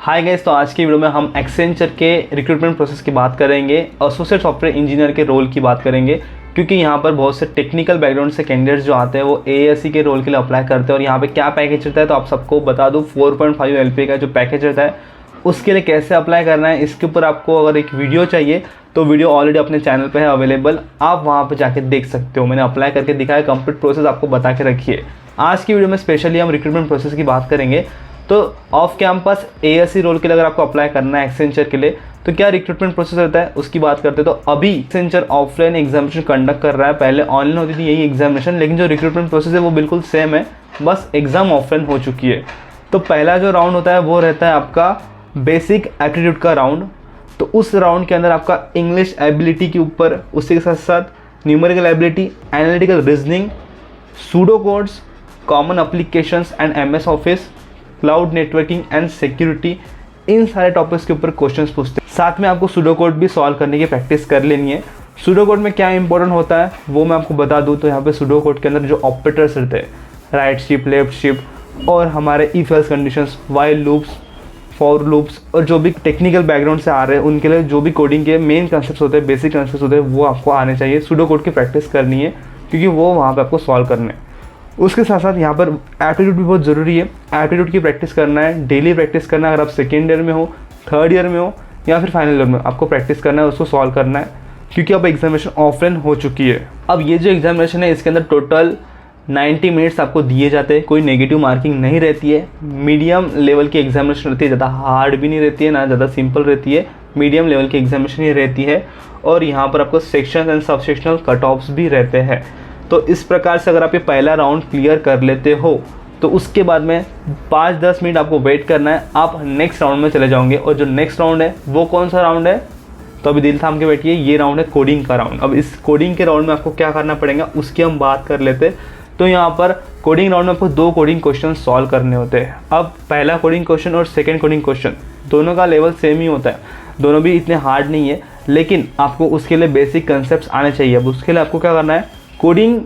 Hi guys, तो आज की वीडियो में हम एक्सेंचर के रिक्रूटमेंट प्रोसेस की बात करेंगे, एसोसिएट सॉफ्टवेयर इंजीनियर के रोल की बात करेंगे, क्योंकि यहाँ पर बहुत से टेक्निकल बैकग्राउंड से कैंडिडेट्स जो आते हैं वो एएससी के रोल के लिए अप्लाई करते हैं। और यहाँ पे क्या पैकेज रहता है तो आप सबको बता दूँ, 4.5 LPA का जो पैकेज रहता है उसके लिए कैसे अप्लाई करना है, इसके ऊपर आपको अगर एक वीडियो चाहिए तो वीडियो ऑलरेडी अपने चैनल पे है अवेलेबल, आप वहाँ पे जाके देख सकते हो। मैंने अप्लाई करके दिखाया, कंप्लीट प्रोसेस आपको बता के रखिए। आज की वीडियो में स्पेशली हम रिक्रूटमेंट प्रोसेस की बात करेंगे। तो ऑफ कैंपस एएससी रोल के लिए अगर आपको अप्लाई करना है एक्सेंचर के लिए तो क्या रिक्रूटमेंट प्रोसेस रहता है उसकी बात करते हैं। तो अभी एक्सेंचर ऑफलाइन एग्जामिनेशन कंडक्ट कर रहा है, पहले ऑनलाइन होती थी यही एग्जामिनेशन, लेकिन जो रिक्रूटमेंट प्रोसेस है वो बिल्कुल सेम है, बस एग्जाम ऑफलाइन हो चुकी है। तो पहला जो राउंड होता है वो रहता है आपका बेसिक एप्टीट्यूड का राउंड। तो उस राउंड के अंदर आपका इंग्लिश एबिलिटी के ऊपर, उसी के साथ साथ numerical ability, analytical reasoning, pseudo codes, common applications and MS office, cloud networking and security, इन सारे टॉपिक्स के ऊपर क्वेश्चंस पूछते हैं। साथ में आपको सूडो कोड भी सॉल्व करने की प्रैक्टिस कर लेनी है। सूडो कोड में क्या इंपॉर्टेंट होता है वो मैं आपको बता दूं। तो यहाँ पे सूडो कोड के अंदर जो ऑपरेटर्स रहते हैं, राइट शिफ्ट, लेफ्ट शिफ्ट, और हमारे if else conditions, while loops, for loops, और जो भी टेक्निकल बैकग्राउंड से आ रहे हैं उनके लिए जो भी कोडिंग के मेन कंसेप्ट होते हैं, बेसिक कंसेप्ट होते हैं, वो आपको आने चाहिए। सूडो कोड की प्रैक्टिस करनी है क्योंकि वो वहाँ पर आपको सॉल्व करने हैं। उसके साथ साथ यहाँ पर एप्टीट्यूड भी बहुत ज़रूरी है। एप्टीट्यूड की प्रैक्टिस करना है, डेली प्रैक्टिस करना है। अगर आप सेकेंड ईयर में हो, थर्ड ईयर में हो या फिर फाइनल ईयर में, आपको प्रैक्टिस करना है, उसको सॉल्व करना है, क्योंकि अब एग्जामिनेशन ऑफलाइन हो चुकी है। अब ये जो एग्जामिनेशन है इसके अंदर टोटल 90 मिनट्स आपको दिए जाते हैं, कोई नेगेटिव मार्किंग नहीं रहती है। मीडियम लेवल की एग्जामिनेशन रहती है, ज़्यादा हार्ड भी नहीं रहती है, ना ज़्यादा सिंपल रहती है, मीडियम लेवल की एग्जामिनेशन ही रहती है। और यहाँ पर आपको सेक्शन एंड सब सेक्शनल कट ऑफ्स भी रहते हैं। तो इस प्रकार से अगर आप ये पहला राउंड क्लियर कर लेते हो तो उसके बाद में 5-10 मिनट आपको वेट करना है, आप नेक्स्ट राउंड में चले जाओगे। और जो नेक्स्ट राउंड है वो कौन सा राउंड है, तो अभी दिल थाम के बैठिए, ये राउंड है कोडिंग का राउंड। अब इस कोडिंग के राउंड में आपको क्या करना पड़ेगा उसकी हम बात कर लेते। तो यहाँ पर कोडिंग राउंड में आपको 2 कोडिंग क्वेश्चन सॉल्व करने होते हैं। अब पहला कोडिंग क्वेश्चन और सेकेंड कोडिंग क्वेश्चन दोनों का लेवल सेम ही होता है, दोनों भी इतने हार्ड नहीं है, लेकिन आपको उसके लिए बेसिक कंसेप्ट आने चाहिए। अब उसके लिए आपको क्या करना है, कोडिंग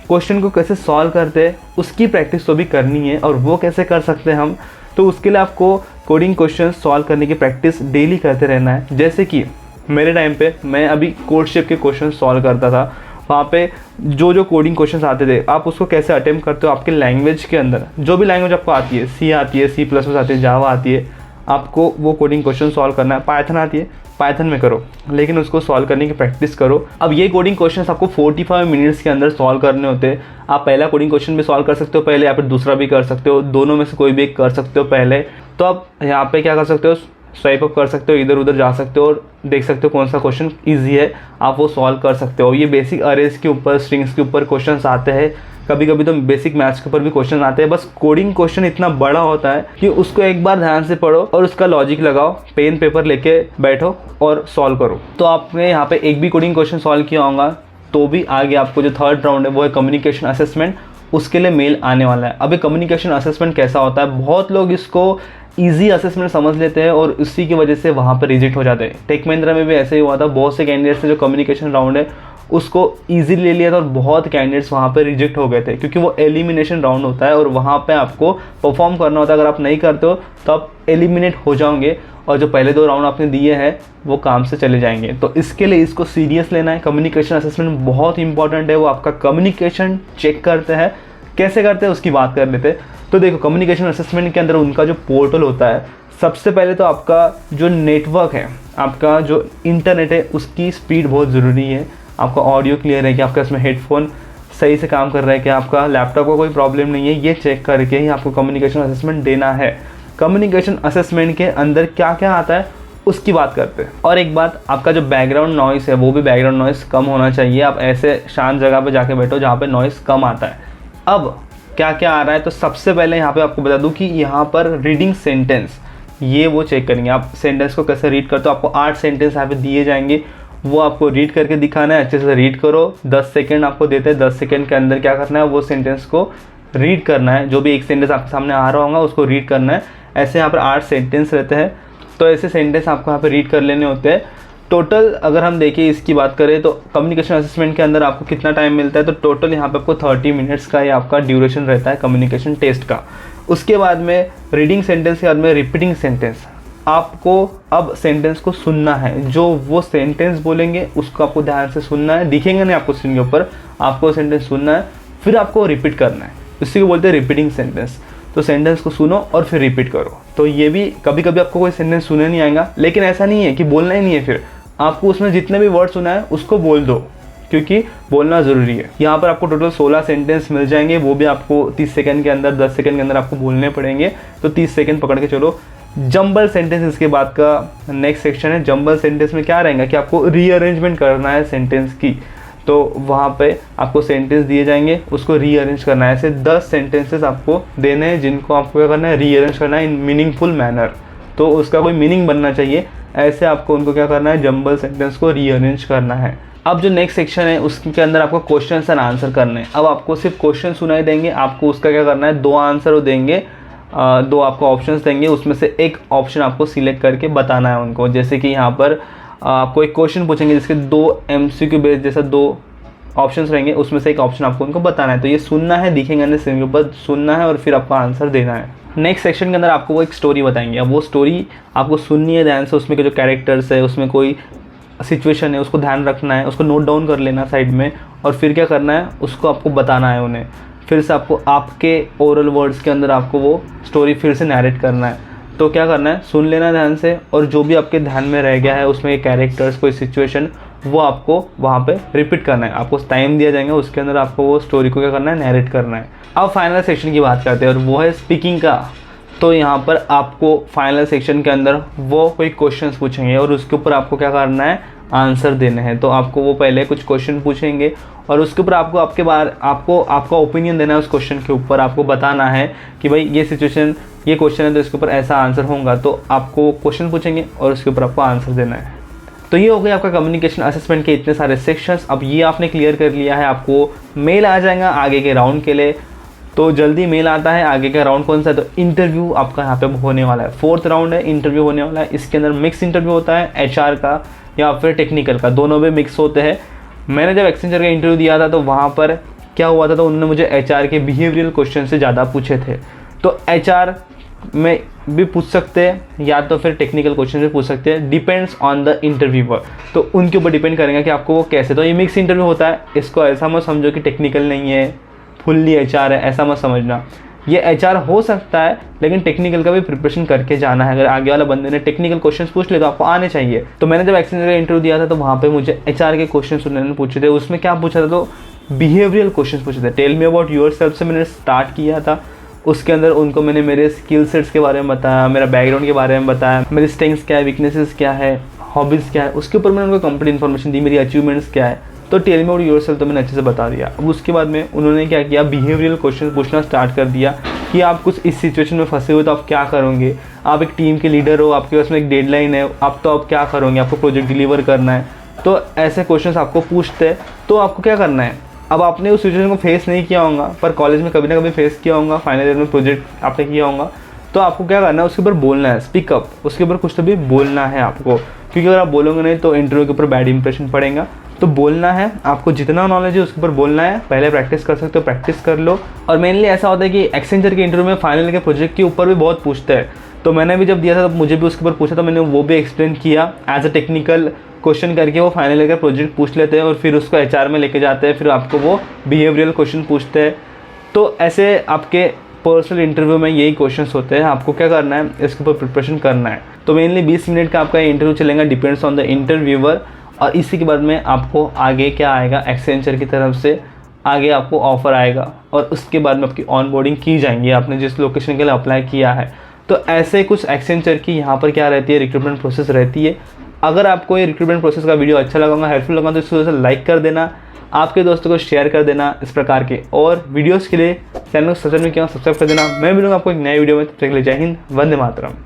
क्वेश्चन को कैसे सॉल्व करते हैं उसकी प्रैक्टिस तो भी करनी है। और वो कैसे कर सकते हैं हम, तो उसके लिए आपको कोडिंग क्वेश्चन सॉल्व करने की प्रैक्टिस डेली करते रहना है। जैसे कि मेरे टाइम पे मैं अभी कोड शेप के क्वेश्चन सॉल्व करता था, वहाँ पे जो कोडिंग क्वेश्चन आते थे आप उसको कैसे अटेम्प्ट करते हो आपके लैंग्वेज के अंदर, जो भी लैंग्वेज आपको आती है, C आती है, C++ आती है, जावा आती है, आपको वो कोडिंग क्वेश्चन सॉल्व करना है। पाइथन आती है, पाइथन में करो, लेकिन उसको सॉल्व करने की प्रैक्टिस करो। अब ये कोडिंग क्वेश्चंस आपको 45 मिनट्स के अंदर सॉल्व करने होते हैं। आप पहला कोडिंग क्वेश्चन भी सॉल्व कर सकते हो पहले, या फिर दूसरा भी कर सकते हो, दोनों में से कोई भी एक कर सकते हो पहले। तो आप यहाँ पे क्या कर सकते हो, स्वाइप अप कर सकते हो, इधर उधर जा सकते हो और देख सकते हो कौन सा क्वेश्चन ईजी है, आप वो सॉल्व कर सकते हो। ये बेसिक अरेज के ऊपर, स्ट्रिंग्स के ऊपर क्वेश्चन आते हैं, कभी कभी तो बेसिक मैथ्स के ऊपर भी क्वेश्चन आते हैं। बस कोडिंग क्वेश्चन इतना बड़ा होता है कि उसको एक बार ध्यान से पढ़ो और उसका लॉजिक लगाओ, पेन पेपर लेके बैठो और सॉल्व करो। तो आपने यहाँ पे एक भी कोडिंग क्वेश्चन सॉल्व किया होगा तो भी आगे आपको जो थर्ड राउंड है वो है कम्युनिकेशन असेसमेंट, उसके लिए मेल आने वाला है। अभी कम्युनिकेशन असेसमेंट कैसा होता है, बहुत लोग इसको ईजी असेसमेंट समझ लेते हैं और उसी की वजह से वहाँ पर रिजेक्ट हो जाते हैं। टेक महिंद्रा में भी ऐसे ही हुआ था, बहुत से कैंडिडेट्स ने जो कम्युनिकेशन राउंड है उसको ईजिली ले लिया था और बहुत कैंडिडेट्स वहाँ पे रिजेक्ट हो गए थे, क्योंकि वो एलिमिनेशन राउंड होता है और वहाँ पे आपको परफॉर्म करना होता है। अगर आप नहीं करते हो तो आप एलिमिनेट हो जाओगे और जो पहले 2 राउंड आपने दिए हैं वो काम से चले जाएंगे। तो इसके लिए इसको सीरियस लेना है। कम्युनिकेशन असेसमेंट बहुत इंपॉर्टेंट है, वो आपका कम्युनिकेशन चेक करते हैं। कैसे करते हैं उसकी बात कर लेते हैं। तो देखो, कम्युनिकेशन असेसमेंट के अंदर उनका जो पोर्टल होता है, सबसे पहले तो आपका जो नेटवर्क है, आपका जो इंटरनेट है, उसकी स्पीड बहुत ज़रूरी है। आपका ऑडियो क्लियर है कि आपका इसमें हेडफोन सही से काम कर रहा है, कि आपका लैपटॉप को कोई प्रॉब्लम नहीं है, ये चेक करके ही आपको कम्युनिकेशन असेसमेंट देना है। कम्युनिकेशन असेसमेंट के अंदर क्या क्या आता है उसकी बात करते हैं। और एक बात, आपका जो बैकग्राउंड नॉइस है वो भी बैकग्राउंड नॉइस कम होना चाहिए। आप ऐसे शांत जगह पर जाके बैठो जहाँ पर नॉइस कम आता है। अब क्या क्या आ रहा है, तो सबसे पहले यहाँ पर आपको बता दूँ कि यहाँ पर रीडिंग सेंटेंस, ये वो चेक करेंगे। आप सेंटेंस को कैसे रीड करते हो, आपको 8 सेंटेंस यहाँ पे दिए जाएंगे, वो आपको रीड करके दिखाना है। अच्छे से रीड करो, 10 सेकंड आपको देते हैं, 10 सेकंड के अंदर क्या करना है, वो सेंटेंस को रीड करना है। जो भी एक सेंटेंस आपके सामने आ रहा होगा उसको रीड करना है। ऐसे यहाँ पर 8 सेंटेंस रहते हैं, तो ऐसे सेंटेंस आपको यहाँ पर रीड कर लेने होते हैं। टोटल अगर हम देखें इसकी बात करें तो कम्युनिकेशन असेसमेंट के अंदर आपको कितना टाइम मिलता है, तो टोटल यहाँ पे आपको 30 मिनट्स का ये आपका ड्यूरेशन रहता है कम्युनिकेशन टेस्ट का। उसके बाद में रीडिंग सेंटेंस के बाद में रिपीटिंग सेंटेंस, आपको अब सेंटेंस को सुनना है, जो वो सेंटेंस बोलेंगे उसको आपको ध्यान से सुनना है, दिखेंगे नहीं आपको स्क्रीन के ऊपर, आपको सेंटेंस सुनना है, फिर आपको रिपीट करना है। इसी को बोलते हैं रिपीटिंग सेंटेंस। तो सेंटेंस को सुनो और फिर रिपीट करो। तो ये भी कभी कभी आपको कोई सेंटेंस सुनने नहीं आएगा, लेकिन ऐसा नहीं है कि बोलना ही नहीं है, फिर आपको उसमें जितने भी वर्ड सुना है उसको बोल दो, क्योंकि बोलना ज़रूरी है। यहाँ पर आपको टोटल 16 सेंटेंस मिल जाएंगे, वो भी आपको 30 सेकंड के अंदर, 10 सेकंड के अंदर आपको बोलने पड़ेंगे। तो 30 सेकंड पकड़ के चलो। जंबल सेंटेंस इसके बाद का नेक्स्ट सेक्शन है। जंबल सेंटेंस में क्या रहेगा कि आपको रीअरेंजमेंट करना है सेंटेंस की। तो वहाँ पे आपको सेंटेंस दिए जाएंगे, उसको रीअरेंज करना है। ऐसे 10 सेंटेंसेस आपको देने हैं जिनको आपको क्या करना है, रीअरेंज करना है इन मीनिंगफुल मैनर। तो उसका कोई मीनिंग बनना चाहिए, ऐसे आपको उनको क्या करना है, जंबल सेंटेंस को रीअरेंज करना है। अब जो नेक्स्ट सेक्शन है उसके अंदर आपको क्वेश्चन एंड आंसर करने हैं। अब आपको सिर्फ क्वेश्चन सुनाई देंगे, आपको उसका क्या करना है, 2 आंसर देंगे, 2 आपको ऑप्शंस देंगे, उसमें से एक ऑप्शन आपको सिलेक्ट करके बताना है उनको। जैसे कि यहाँ पर आपको एक क्वेश्चन पूछेंगे जिसके 2 MCQ बेस्ड जैसा 2 ऑप्शंस रहेंगे, उसमें से एक ऑप्शन आपको उनको बताना है। तो ये सुनना है, दिखेंगे नहीं स्क्रीन के ऊपर, सुनना है और फिर आपको आंसर देना है। नेक्स्ट सेक्शन के अंदर आपको वो एक स्टोरी बताएंगे। अब वो स्टोरी आपको सुननी है ध्यान से, उसमें के जो कैरेक्टर्स है, उसमें कोई सिचुएशन है, उसको ध्यान रखना है, उसको नोट डाउन कर लेना साइड में, और फिर क्या करना है, उसको आपको बताना है उन्हें। फिर से आपको आपके ओरल वर्ड्स के अंदर आपको वो स्टोरी फिर से नैरेट करना है। तो क्या करना है, सुन लेना ध्यान से, और जो भी आपके ध्यान में रह गया है उसमें कैरेक्टर्स, कोई सिचुएशन, वो आपको वहाँ पे रिपीट करना है। आपको टाइम दिया जाएगा, उसके अंदर आपको वो स्टोरी को क्या करना है, नैरेट करना है। अब फाइनल सेक्शन की बात करते हैं और वो है स्पीकिंग का। तो यहाँ पर आपको फाइनल सेक्शन के अंदर वो कोई क्वेश्चंस पूछेंगे और उसके ऊपर आपको क्या करना है, आंसर देने हैं। तो आपको वो पहले कुछ क्वेश्चन पूछेंगे और उसके ऊपर आपको आपका ओपिनियन देना है उस क्वेश्चन के ऊपर। आपको बताना है कि भाई ये सिचुएशन, ये क्वेश्चन है तो इसके ऊपर ऐसा आंसर होगा। तो आपको क्वेश्चन पूछेंगे और उसके ऊपर आपको आंसर देना है। तो ये हो गया आपका कम्युनिकेशन असेसमेंट के इतने सारे सेक्शंस। अब ये आपने क्लियर कर लिया है, आपको मेल आ जाएगा आगे के राउंड के लिए। तो जल्दी मेल आता है। आगे का राउंड कौन सा है, तो इंटरव्यू आपका यहाँ पे होने वाला है। 4th राउंड है, इंटरव्यू होने वाला है। इसके अंदर मिक्स इंटरव्यू होता है, HR का या फिर टेक्निकल का, दोनों में मिक्स होते हैं। मैंने जब एक्सेंचर का इंटरव्यू दिया था तो वहाँ पर क्या हुआ था, तो उन्होंने मुझे HR के बिहेवियरल क्वेश्चन से ज़्यादा पूछे थे। तो HR में भी पूछ सकते हैं या तो फिर टेक्निकल क्वेश्चन से पूछ सकते हैं, डिपेंड्स ऑन द इंटरव्यूअर। तो उनके ऊपर डिपेंड करेंगे कि आपको वो कैसे। तो ये मिक्स इंटरव्यू होता है, इसको ऐसा मत समझो कि टेक्निकल नहीं है, फुल्ली HR है, ऐसा मत समझना। ये HR हो सकता है, लेकिन टेक्निकल का भी प्रिपरेशन करके जाना है। अगर आगे वाला बंदे ने टेक्निकल क्वेश्चंस पूछ ले तो आपको आने चाहिए। तो मैंने जब एक्सेंचर का इंटरव्यू दिया था तो वहाँ पे मुझे HR के क्वेश्चन उन्होंने पूछे थे। उसमें क्या पूछा था, तो बिहेवियरल क्वेश्चन पूछे थे। Tell me about your self से मैंने स्टार्ट किया था। उसके अंदर उनको मैंने मेरे स्किल सेट्स के बारे में बताया, मेरा बैकग्राउंड के बारे में बताया, मेरी स्ट्रेंथ्स क्या है, वीकनेसेस क्या है, हॉबीज़ क्या है। उसके ऊपर मैंने उनको कंप्लीट इन्फॉर्मेशन दी, मेरी अचीवमेंट्स क्या है। तो टेल मी अबाउट योरसेल्फ तो मैंने अच्छे से बता दिया। अब उसके बाद में उन्होंने क्या किया, बिहेवियरल क्वेश्चन पूछना स्टार्ट कर दिया कि आप कुछ इस सिचुएशन में फंसे हुए तो आप क्या करोगे। आप एक टीम के लीडर हो, आपके पास में एक डेडलाइन है, आप क्या करोगे, आपको प्रोजेक्ट डिलीवर करना है। तो ऐसे क्वेश्चन आपको पूछते हैं, तो आपको क्या करना है। अब आपने उस सिचुएशन को फेस नहीं किया होगा, पर कॉलेज में कभी ना कभी फेस किया होगा, फाइनल ईयर में प्रोजेक्ट आपने किया होगा, तो आपको क्या करना है, उसके ऊपर बोलना है, स्पीकअप, उसके ऊपर कुछ तो भी बोलना है आपको। क्योंकि अगर आप बोलोगे नहीं तो इंटरव्यू के ऊपर बैड इंप्रेशन पड़ेगा। तो बोलना है, आपको जितना नॉलेज है उसके ऊपर बोलना है। पहले प्रैक्टिस कर सकते हो, प्रैक्टिस कर लो। और मेनली ऐसा होता है कि एक्सेंचर के इंटरव्यू में फाइनल के प्रोजेक्ट के ऊपर भी बहुत पूछते हैं। तो मैंने भी जब दिया था तो मुझे भी उसके ऊपर पूछा, तो मैंने वो भी एक्सप्लेन किया एज अ टेक्निकल क्वेश्चन करके। वो फाइनल ईयर का प्रोजेक्ट पूछ लेते हैं और फिर उसको HR में लेके जाते हैं, फिर आपको वो बिहेवियरल क्वेश्चन पूछते हैं। तो ऐसे आपके पर्सनल इंटरव्यू में यही क्वेश्चंस होते हैं। आपको क्या करना है, इसके ऊपर प्रिपरेशन करना है। तो मेनली 20 मिनट का आपका इंटरव्यू चलेगा, डिपेंड्स ऑन द इंटरव्यूअर। और इसी के बाद में आपको आगे क्या आएगा, एक्सेंचर की तरफ से आगे आपको ऑफर आएगा और उसके बाद में आपकी ऑनबोर्डिंग की जाएंगी, आपने जिस लोकेशन के लिए अप्लाई किया है। तो ऐसे कुछ एक्सेंचर की यहाँ पर क्या रहती है, रिक्रूटमेंट प्रोसेस रहती है। अगर आपको ये रिक्रूटमेंट प्रोसेस का वीडियो अच्छा लगा, हेल्पफुल लगा, तो इसको लाइक कर देना, आपके दोस्तों को शेयर कर देना इस प्रकार के और वीडियोस के लिए चैनल को सब्सक्राइब नहीं किया, सब्सक्राइब कर देना। मैं मिलूंगा आपको एक नए वीडियो में, तब तक के लिए जय हिंद, वंदे मातरम।